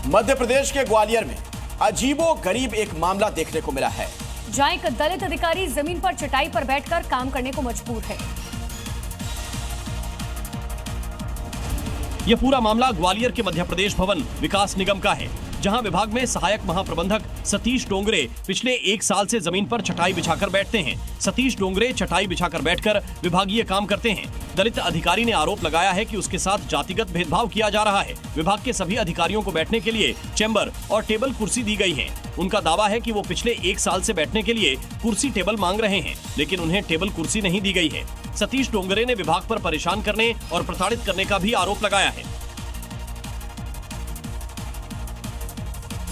मध्य प्रदेश के ग्वालियर में अजीबो गरीब एक मामला देखने को मिला है, जहां एक दलित अधिकारी जमीन पर चटाई पर बैठकर काम करने को मजबूर है। यह पूरा मामला ग्वालियर के मध्य प्रदेश भवन विकास निगम का है, जहां विभाग में सहायक महाप्रबंधक सतीश डोंगरे पिछले 1 साल से जमीन पर चटाई बिछाकर बैठते हैं। सतीश डोंगरे चटाई बिछाकर बैठकर विभागीय काम करते हैं। दलित अधिकारी ने आरोप लगाया है कि उसके साथ जातिगत भेदभाव किया जा रहा है। विभाग के सभी अधिकारियों को बैठने के लिए चेंबर और टेबल कुर्सी दी गई है। उनका दावा है कि वो पिछले 1 साल से बैठने के लिए कुर्सी टेबल मांग रहे हैं, लेकिन उन्हें टेबल कुर्सी नहीं दी गई है। सतीश डोंगरे ने विभाग पर परेशान करने और प्रताड़ित करने का भी आरोप लगाया है।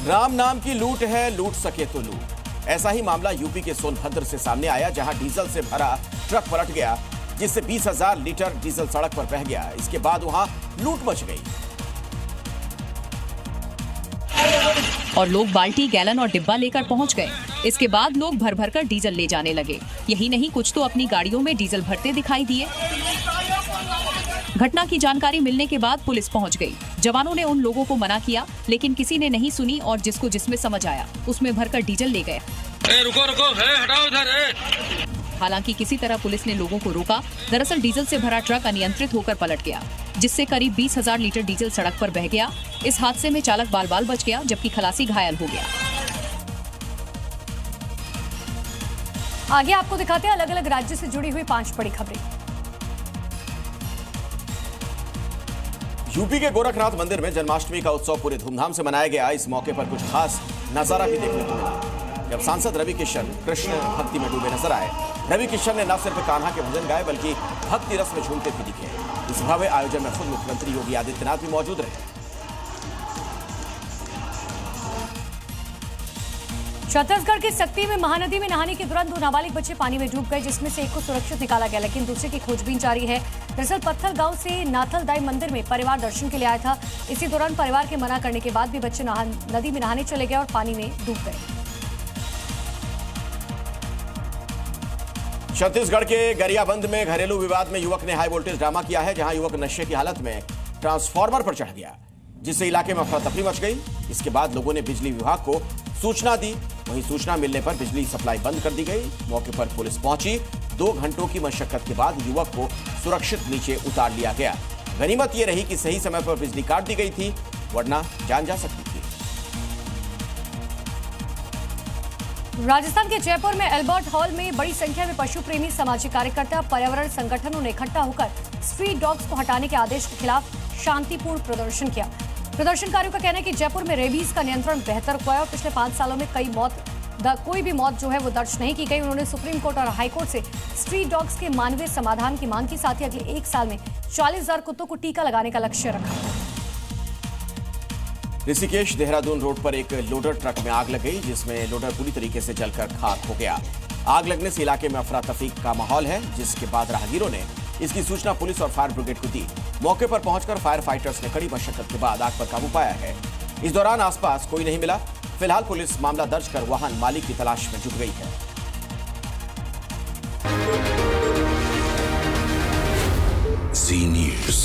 राम नाम की लूट है, लूट सके तो लूट। ऐसा ही मामला यूपी के सोनभद्र से सामने आया, जहां डीजल से भरा ट्रक पलट गया, जिससे 20,000 लीटर डीजल सड़क पर बह गया। इसके बाद वहां लूट मच गई और लोग बाल्टी, गैलन और डिब्बा लेकर पहुंच गए। इसके बाद लोग भर भर कर डीजल ले जाने लगे। यही नहीं, कुछ तो अपनी गाड़ियों में डीजल भरते दिखाई दिए। घटना की जानकारी मिलने के बाद पुलिस पहुंच गई। जवानों ने उन लोगों को मना किया, लेकिन किसी ने नहीं सुनी और जिसको जिसमें समझ आया उसमें भरकर डीजल ले गए। रुको, हटाओ उधर। हालांकि किसी तरह पुलिस ने लोगों को रोका। दरअसल डीजल से भरा ट्रक अनियंत्रित होकर पलट गया, जिससे करीब 20,000 लीटर डीजल सड़क पर बह गया। इस हादसे में चालक बाल बच गया, जबकि खलासी घायल हो गया। आगे आपको दिखाते हैं अलग अलग राज्य से जुड़ी हुई 5 बड़ी खबरें। यूपी के गोरखनाथ मंदिर में जन्माष्टमी का उत्सव पूरे धूमधाम से मनाया गया। इस मौके पर कुछ खास नजारा भी देखने को मिला, जब सांसद रवि किशन कृष्ण भक्ति में डूबे नजर आए। रवि किशन ने न सिर्फ कान्हा के भजन गाए, बल्कि भक्ति रस में झूमते भी दिखे। इस भव्य आयोजन में खुद मुख्यमंत्री योगी आदित्यनाथ भी मौजूद रहे। छत्तीसगढ़ की सक्ती में महानदी में नहाने के दौरान 2 नाबालिग बच्चे पानी में डूब गए, जिसमें से एक को सुरक्षित निकाला गया, लेकिन दूसरे की खोजबीन जारी है। दरअसल पत्थल गांव से नाथल दाई मंदिर में परिवार दर्शन के लिए आया था। इसी दौरान परिवार के मना करने के बाद भी बच्चे नदी में नहाने चले गए और पानी में डूब गए। छत्तीसगढ़ के गरियाबंद में घरेलू विवाद में युवक ने हाई वोल्टेज ड्रामा किया है, जहां युवक नशे की हालत में ट्रांसफार्मर पर चढ़ गया, जिससे इलाके में अफरा तफरी मच गई। इसके बाद लोगों ने बिजली विभाग को सूचना दी। वहीं सूचना मिलने पर बिजली सप्लाई बंद कर दी गई। मौके पर पुलिस पहुंची। 2 घंटों की मशक्कत के बाद युवक को सुरक्षित नीचे उतार लिया गया। गनीमत यह रही कि सही समय पर बिजली काट दी गई थी, वरना जान जा सकती थी। राजस्थान के जयपुर में एल्बर्ट हॉल में बड़ी संख्या में पशु प्रेमी, सामाजिक कार्यकर्ता, पर्यावरण संगठनों ने इकट्ठा होकर स्ट्रीट डॉग्स को हटाने के आदेश के खिलाफ शांतिपूर्ण प्रदर्शन किया। प्रदर्शनकारियों का कहना है कि जयपुर में रेबीज का नियंत्रण बेहतर हुआ है और पिछले 5 सालों में कोई भी मौत जो है वो दर्ज नहीं की गई। उन्होंने सुप्रीम कोर्ट और हाई कोर्ट से स्ट्रीट डॉग्स के मानवीय समाधान की मांग की, साथ ही अगले 1 साल में 40,000 कुत्तों को टीका लगाने का लक्ष्य रखा। ऋषिकेश देहरादून रोड पर एक लोडर ट्रक में आग लग गई, जिसमें लोडर पूरी तरीके से जलकर खाक हो गया। आग लगने से इलाके में अफरा तफरी का माहौल है, जिसके बाद राहगीरों ने इसकी सूचना पुलिस और फायर ब्रिगेड को दी। मौके पर पहुंचकर फायर फाइटर्स ने कड़ी मशक्कत के बाद आग पर काबू पाया है। इस दौरान आसपास कोई नहीं मिला। फिलहाल पुलिस मामला दर्ज कर वाहन मालिक की तलाश में जुट गई है। Zee News।